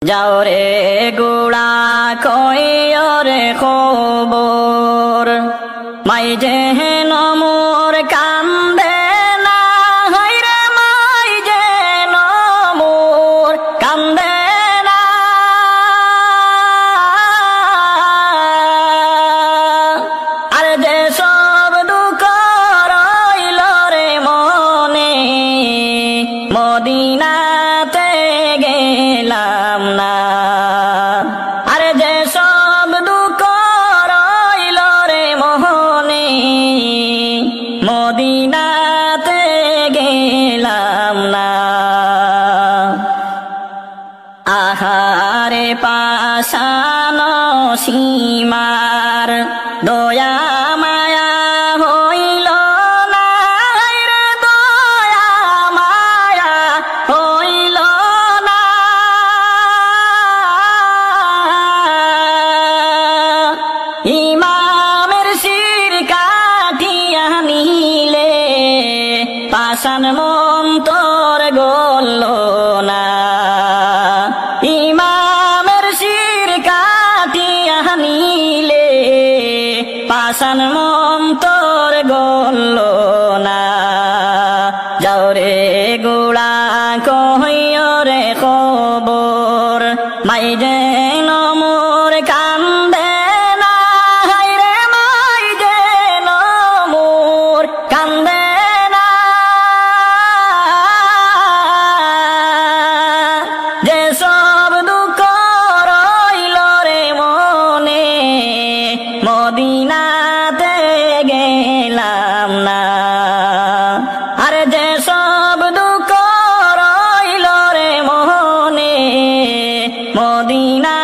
যাও রে গোড়া কইও রে খবর মাই যে নমোর কান্দে না হায়রে মাই যে নমোর কান্দে না আর যে সব দুঃখ রইল রে মনে মদিনাতে গেলাম না আর যে সব দুঃখ রইল রে মনে মদিনাতে গেলাম না আহারে পাশানো সীমার দয়া মায়া হইল না রে দয়া মায়া হইল না ইমামের শির কাটিয়া নিলে পাষাণ মন তোর গল না ইমামের শির কাটিয়া নিলে পাষাণ মন তোর গল না যাও রে গোড়া কইও রে খবর মাই যে নমোর কান্দে না হায়রে মাই যে নমোর কান্দে না যে সব দুঃখ রইল রে মনে মদিনাতে গেলাম না আর যে সব দুঃখ রইল রে মনে মদিনা